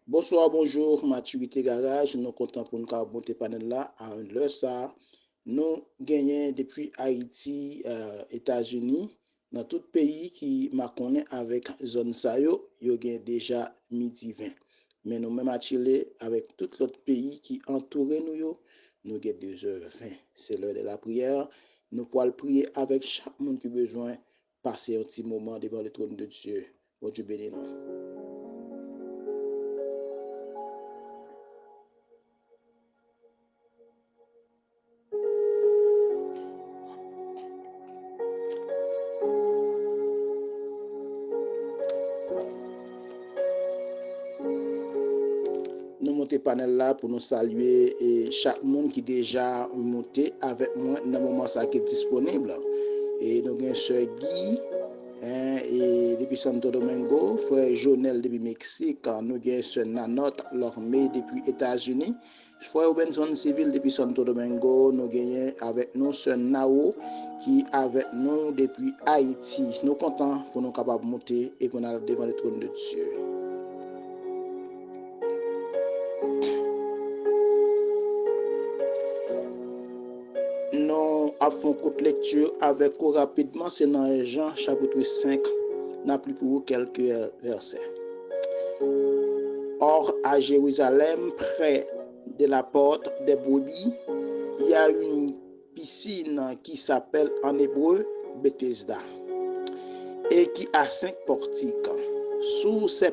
Bonsoir, bonjour, Maturité Garage. Nous comptons pour nous monter panel là à l'heure ça. Nous gagnons depuis Haïti, États-Unis, dans tout pays qui m'a connu avec zone ça yo gagne déjà midi 20. Mais nous même à Chile avec tout l'autre pays qui entoure nous nous gagne 2h20. C'est l'heure de la prière. Nous pourrons prier avec chaque monde qui a besoin passer un petit moment devant le trône de Dieu. Bon Dieu béni nous. Nous montons panel là pour nous saluer et chaque monde qui déjà monté avec moi dans le moment ça qui est disponible. Et nous avons Sœur Guy et depuis Santo Domingo, frère Jonel depuis Mexique, nous avons Sœur Nanot Lormé depuis États-Unis, frère Benson Civil depuis Santo Domingo, nous avons avec nous Sœur Nao qui est avec nous depuis Haïti. Nous sommes contents pour nous capables de monter et qu'on a devant le trône de Dieu. Nous avons une lecture avec vous rapidement, c'est dans Jean chapitre 5, n'a plus pour quelques versets. Or, à Jérusalem, près de la porte des brebis, il y a une piscine qui s'appelle en hébreu Bethesda et qui a 5 portiques. Sous ces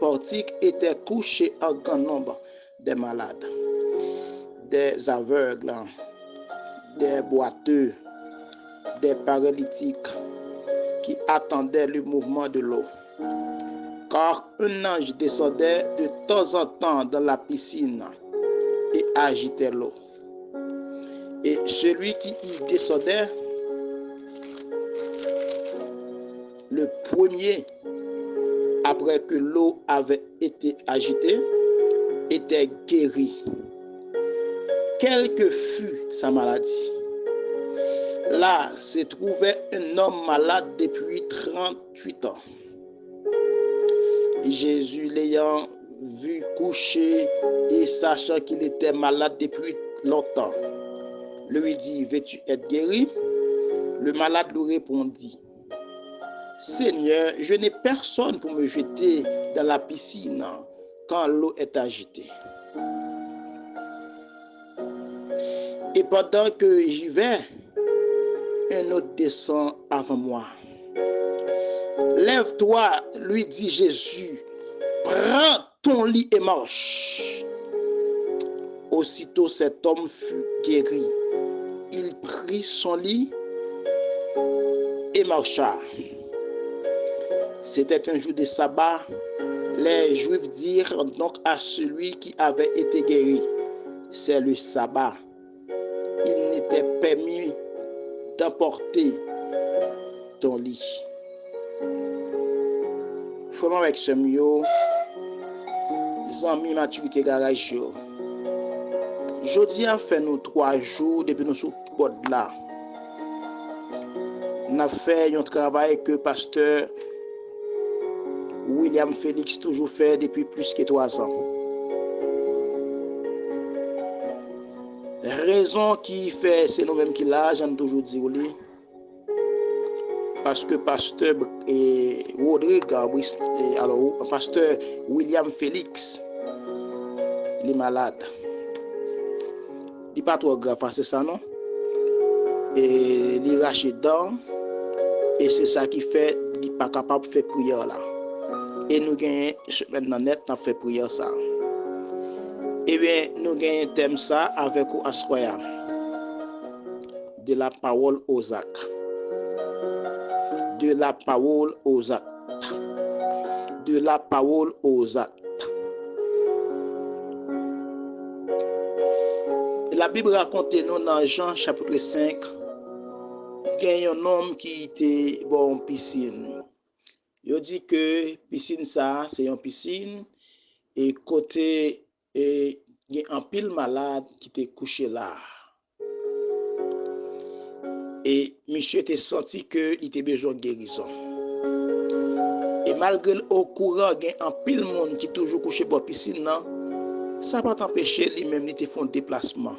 portiques étaient couchés un grand nombre de malades, des aveugles, des boiteux, des paralytiques qui attendaient le mouvement de l'eau. Car un ange descendait de temps en temps dans la piscine et agitait l'eau. Et celui qui y descendait, le premier, après que l'eau avait été agitée, était guéri. Quelle que fût sa maladie. Là se trouvait un homme malade depuis 38 ans. Jésus l'ayant vu coucher et sachant qu'il était malade depuis longtemps, lui dit, veux-tu être guéri? Le malade lui répondit, Seigneur, je n'ai personne pour me jeter dans la piscine quand l'eau est agitée. Et pendant que j'y vais, un autre descend avant moi. Lève-toi, lui dit Jésus, prends ton lit et marche. Aussitôt cet homme fut guéri. Il prit son lit et marcha. C'était un jour de sabbat. Les Juifs dirent donc à celui qui avait été guéri, c'est le sabbat. Il n'était permis d'emporter ton lit. Comment avec ce mieux, Zami Maturité Garage. Jodi a fait nous 3 jours depuis nous sous bord là. On a fait un travail que pasteur William Félix toujours fait depuis plus que 3 ans. Raison qui fait, c'est nous-mêmes qui l'a, j'en toujours dit lui. Parce que pasteur Rodrigue, alors pasteur William Félix, il est malade. Il n'est pas trop grave, c'est ça non? Et il rache dedans. Et c'est ça qui fait qu'il n'est pas capable de faire prière là. Et nous gagnons, maintenant net, nous fait prière ça. Et bien, nous gagnons un thème ça avec Asroya. De la parole aux actes. De la parole aux actes. De la parole aux actes. La Bible raconte nous dans Jean chapitre 5, qu'il y a un homme qui était bon piscine. Il dit que piscine ça, c'est une piscine et côté et il y a un pile malade qui était couché là. Et monsieur était senti que il était besoin de guérison. Et Et malgré au courant, il y a un pile monde qui toujours couché dans la piscine, ça va t'empêcher lui-même de te faire un déplacement.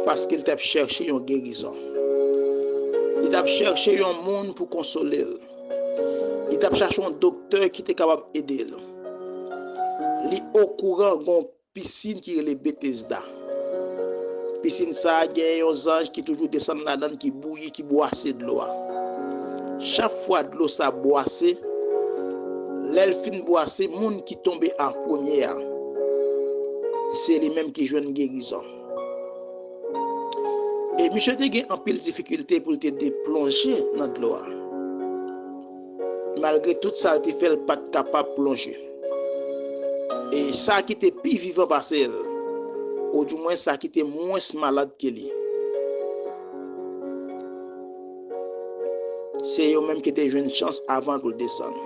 Parce qu'il t'a cherché une guérison. Il t'a cherché un monde pour consoler. Il t'a cherché un docteur qui était capable d'aider. Il est au courant d'une piscine qui est le Bethesda. Piscine ça, il y a un ange qui toujours descend là-dedans, qui bouillit, qui boisse de l'eau. Chaque fois de l'eau ça boisse, l'elfine boisse, les gens qui tombent en première, c'est les mêmes qui jouent une guérison. Et monsieur te gen en pile difficulté pour te plonger dans l'eau. Malgré tout ça, il fait pas capable de plonger. Et ça qui était plus vivant parce que ou du moins ça qui était moins malade que lui. C'est eux même qui étaient une chance avant de descendre.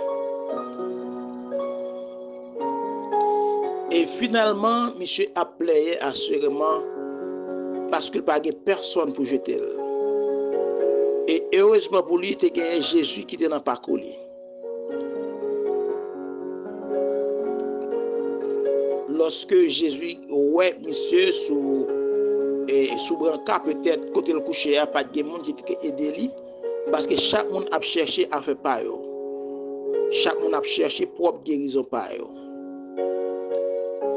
Et finalement, monsieur a playé assurément parce qu'il n'y a pas personne pour jeter. Et heureusement pour lui, il y a Jésus qui était dans le parcours. Lorsque Jésus, ouais, monsieur, sous brancard, peut-être, côté le coucher, il n'y a pas de monde qui a aidé lui, parce que chaque monde a cherché à faire par eux. Chaque monde a cherché propre guérison par eux.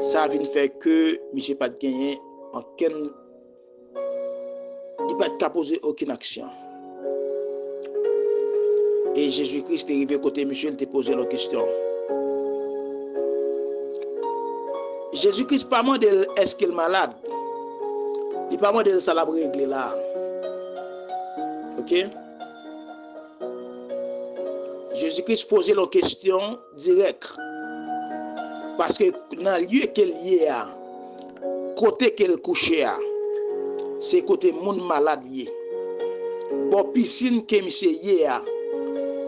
Ça vient faire que monsieur pas gagné aucun, il pas de poser aucune action. Et Jésus-Christ est arrivé côté monsieur, il t'a posé la question. Jésus-Christ pas moi de est-ce qu'il est malade. Il pas moi de ça la régler là. OK? Jésus-Christ posait la question directe. Parce que dans le lieu qu'elle y a, côté qu'elle couchait, c'est côté monde malade y. Bon piscine que monsieur y a,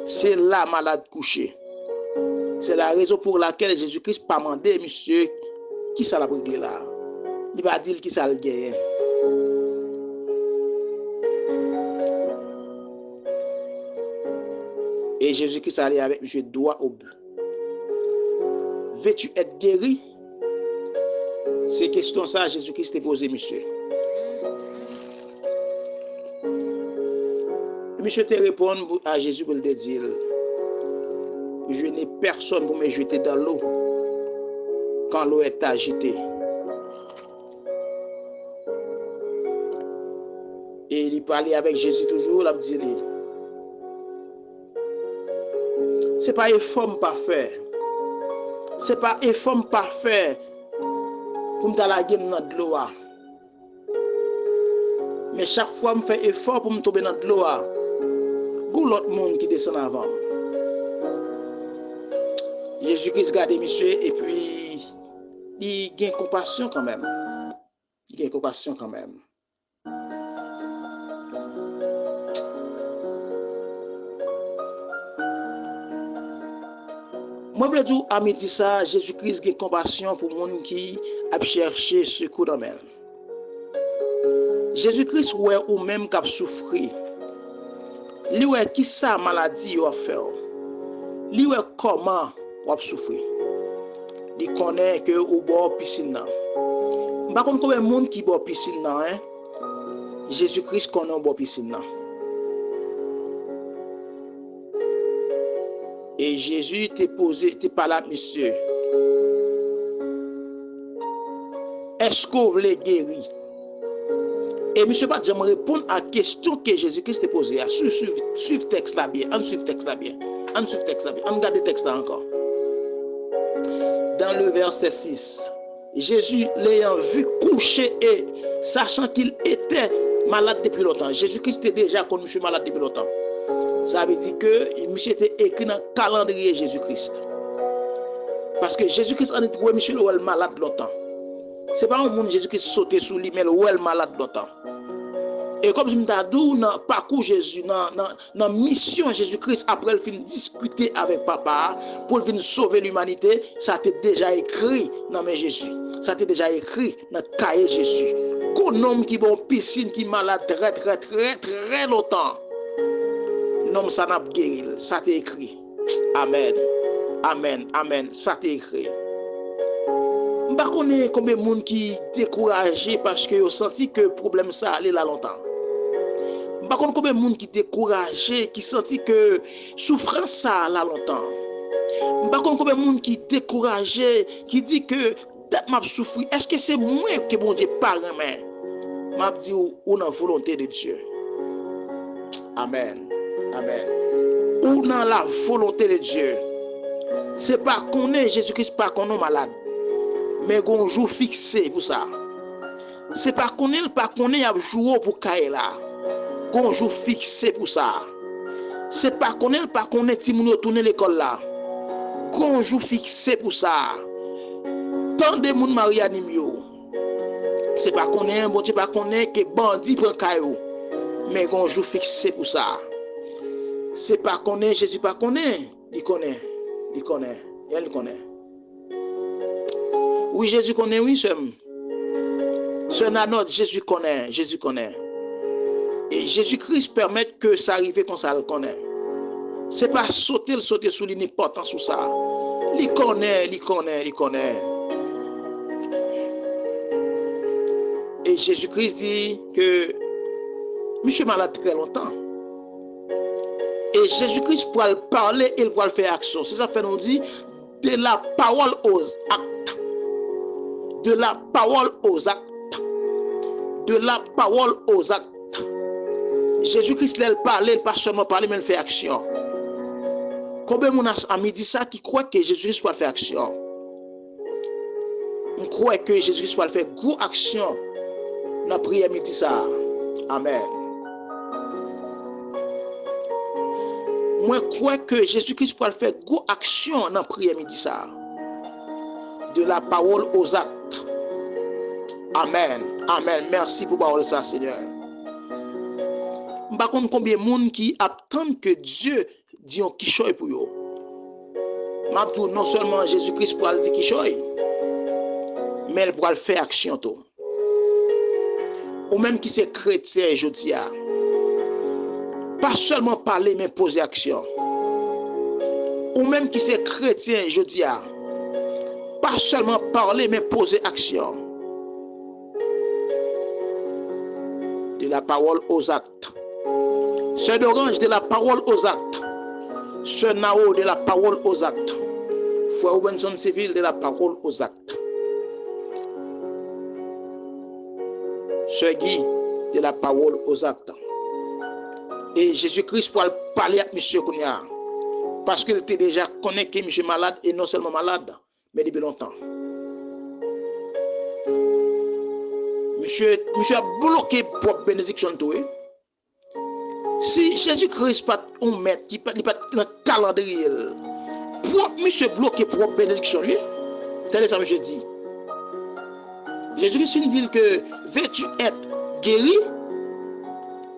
c'est là malade couché. C'est la raison pour laquelle Jésus-Christ pas demandé monsieur qui ça la régler là. Il va dire qui ça le gagne. Et Jésus-Christ allait avec monsieur droit au but. Veux-tu être guéri? C'est question ça Jésus-Christ t'a posé monsieur. Monsieur te répond à Jésus pour le dire, je n'ai personne pour me jeter dans l'eau quand l'eau est agitée. Et il parlait avec Jésus toujours, il dit, c'est pas effort parfait. C'est pas effort parfait pour me la game dans de l'eau. Mais chaque fois, je fais effort pour me tomber dans de l'eau. Pour l'autre monde qui descend avant. Jésus-Christ garde monsieur et puis il gagne compassion quand même. Il gagne compassion quand même. Moi, je veux dire, à midi ça, Jésus-Christ gagne compassion pour les gens qui a cherché secours dans elle. Jésus-Christ ouais ou même qui a souffert. Lui ouais qui ça maladie a fait. Lui ouais comment on a souffert. Il connaît que au bord piscine. Par contre combien de monde qui bord piscine hein? Jésus-Christ connaît au bord piscine. Et Jésus t'a posé, t'a parlé à monsieur. Est-ce que vous voulez guérir? Et monsieur va jamais répondre à la question que Jésus-Christ t'a posée. Suivez texte là bien. On suit texte là bien. On suit texte là bien. On regarde le texte là encore. Dans le verset 6, Jésus l'ayant vu coucher et sachant qu'il était malade depuis longtemps. Jésus-Christ était déjà connu monsieur malade depuis longtemps. Ça veut dire que monsieur était écrit dans le calendrier Jésus-Christ. Parce que Jésus-Christ en est trouvé monsieur le malade longtemps. Ce n'est pas un monde Jésus-Christ sauté sous lui, mais le malade longtemps. Et comme je me dis, dans le parcours Jésus, dans la mission Jésus-Christ, après il fin discuter avec papa pour venir sauver l'humanité, ça a été déjà écrit dans mes Jésus. Ça a été déjà écrit dans le cahier Jésus. Qu'un homme qui bon piscine, qui est malade très longtemps. L'homme ça n'a pas guéri, ça a été écrit. Amen. Amen. Amen. Ça t'est écrit. Je ne connais pas combien de monde qui découragé parce que ont senti que le problème ça allait là longtemps. Je ne connais pas combien de monde qui découragé, qui senti que souffrance ça là longtemps. Je ne connais pas combien de monde qui découragé, qui dit que m'a souffrir. Est-ce que c'est moi que bon Dieu parle mais m'a dit ou dans la volonté de Dieu. Amen. Amen. Ou dans la volonté de Dieu. C'est pas qu'on est Jésus-Christ, pas qu'on est malade. Mais qu'on joue fixé pour ça. C'est pas qu'on est à jouer pour Kaela. Qu'on joue fixé pour ça. C'est pas qu'on est Timoun tourner l'école là. Qu'on joue fixé pour ça. Tant de moun Maria Nimio. C'est pas qu'on est un bon Dieu, pas qu'on est que bandit prend caillou. Mais qu'on joue fixé pour ça. C'est pas qu'on est Jésus, pas qu'on est. Il connaît. Elle connaît. Oui, Jésus connaît, oui, ce nanot, Jésus connaît. Et Jésus-Christ permet que ça arrive comme ça le connaît. C'est pas sauter sous l'important sous ça. Il connaît. Et Jésus-Christ dit que monsieur malade très longtemps. Et Jésus-Christ pour le parler, il pour le faire action. C'est ça fait nous dit de la parole aux actes. De la parole aux actes. De la parole aux actes. Jésus-Christ il parle, pas seulement parler, mais il fait action. Combien de gens a dit ça qui croit que Jésus-Christ va faire action? On croit que Jésus-Christ va faire gros action dans la prière midi ça. Amen. Moi crois que Jésus-Christ va faire gros action dans la prière midi ça. De la parole aux actes. Amen. Amen. Merci pour parole ça, Seigneur. Par contre, combien de monde qui attendent que Dieu dit qui choisit pour eux. M'abdou non seulement Jésus-Christ pour le dire qui choisit, mais il pourra le faire action tout. Ou même qui c'est chrétien aujourd'hui, pas seulement parler mais poser action. Ou même qui c'est chrétien aujourd'hui, pas seulement parler mais poser action. De la parole aux actes. Ce d'orange de la parole aux actes. Ce Nao de la parole aux actes. Frère Robinson Civil de la parole aux actes. Ce Guy de la parole aux actes. Et Jésus-Christ pour parler à M. Kounia. Parce qu'il était déjà connecté que M. malade et non seulement malade, mais depuis longtemps. Monsieur a bloqué propre bénédiction tout. Si Jésus-Christ pas un maître qui pas dans calendrier, propre monsieur bloqué propre bénédiction lui. Tel ça monsieur dit. Jésus-Christ dit que veux-tu être guéri?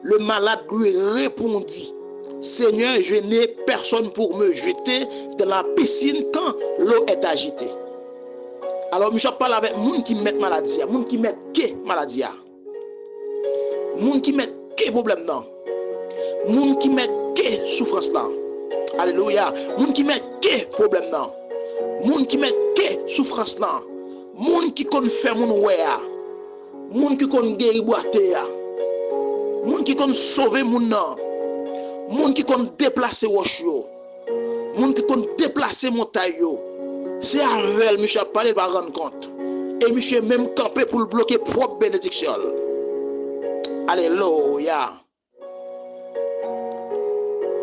Le malade lui répondit, Seigneur, je n'ai personne pour me jeter dans la piscine quand l'eau est agitée. Alors, je parle avec les gens qui mettent maladie, les gens qui mettent quelle maladie, les gens qui mettent quel problème là, les gens qui mettent quelle souffrance là. Alléluia. Les gens qui mettent quel problème là, les gens qui mettent quelle souffrance là, les gens qui connaissent faire mon ouéa, les gens qui connaissent guérir boiter, les gens qui connaissent sauver mon nom, les gens qui connaissent déplacer rochio, les gens qui connaissent déplacer montagne. C'est avec monsieur a parlé, il va rendre compte. Et monsieur même campé pour le bloquer propre bénédiction. Alléluia.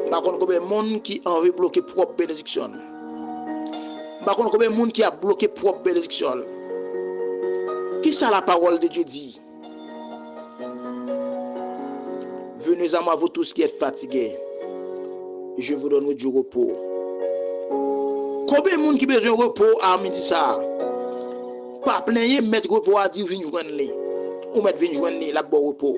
Par contre, combien de monde qui a envie de bloquer propre bénédiction? Par contre, combien de monde qui a bloqué propre bénédiction? Qui ça la parole de Dieu dit? Venez à moi, vous tous qui êtes fatigués. Je vous donne du repos. Combien de monde qui a besoin de repos à midi ça? Pas plein, mettre repos à dire venez joindre les. Ou mettre venez joindre les, la bon repos.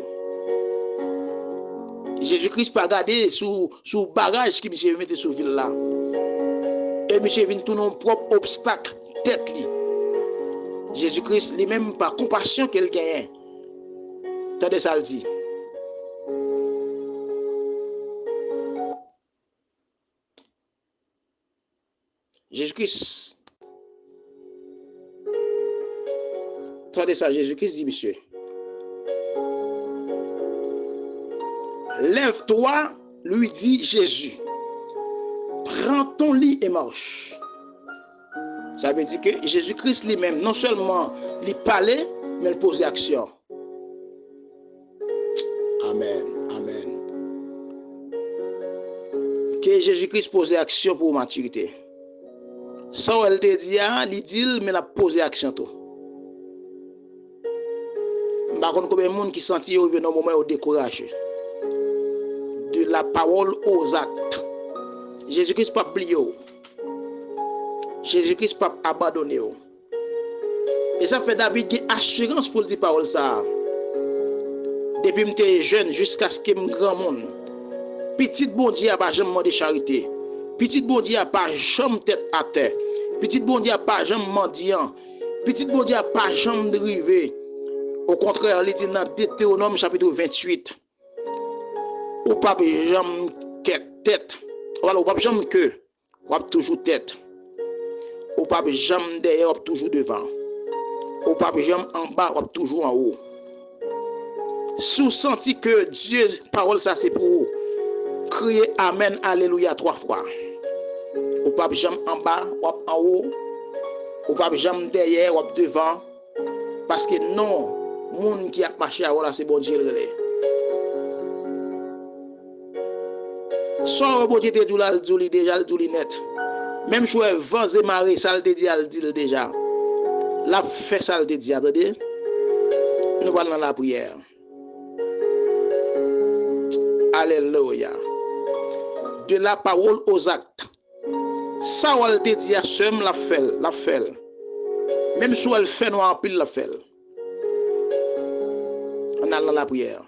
Jésus-Christ pas regardé sous barrage qui monsieur mettait sur ville là. Et monsieur vient tout non propre obstacle tête li. Jésus-Christ lui-même par compassion qu'il gagne. Tendez ça le dit. Jésus-Christ. Attendez ça, Jésus-Christ dit, monsieur. Lève-toi, lui dit Jésus. Prends ton lit et marche. Ça veut dire que Jésus-Christ lui-même, non seulement il parlait, mais il posait action. Amen. Amen. Que Jésus-Christ posait action pour maturité. Ça, elle te dit, il dit, mais il a posé action tout. Par contre, combien de monde qui sentit au moment où découragé. De la parole aux actes. Jésus-Christ pas plié. Jésus-Christ pas abandonné. Et ça fait David qui a assurance pour dire parole ça. Depuis que j'étais jeune jusqu'à ce que je grand monde. Petit bon Dieu a pas jamais de charité. Petit bon Dieu a pas jamais tête à terre. Petit bon Dieu a pas jamais mendiant. Petit bon Dieu a pas jamais drivé. Au contraire, il dit dans Deutéronome chapitre 28. Ou pas jamais tête. Voilà, ou pas jamais que. Ou toujours tête. Ou pas jamais derrière, ou toujours devant. Ou pas jamais en bas, ou toujours en haut. Sous senti que Dieu, parole ça c'est pour vous. Crier Amen, Alléluia 3 fois. Ou pas jamais en bas, ou en haut. Ou pas jamais derrière, ou devant. Parce que non, monde qui a marché à voilà, c'est bon Dieu relais. Soit bon Dieu te dit là, déjà, le dit net. Même si vent et marée, ça le dit, elle dit déjà. La fait ça le dit, attendez. Nous allons dans la prière. Alléluia. De la parole aux actes. Ça elle te dit, seul la fait. Même si elle fait noir en pile la fait. On a dans la prière.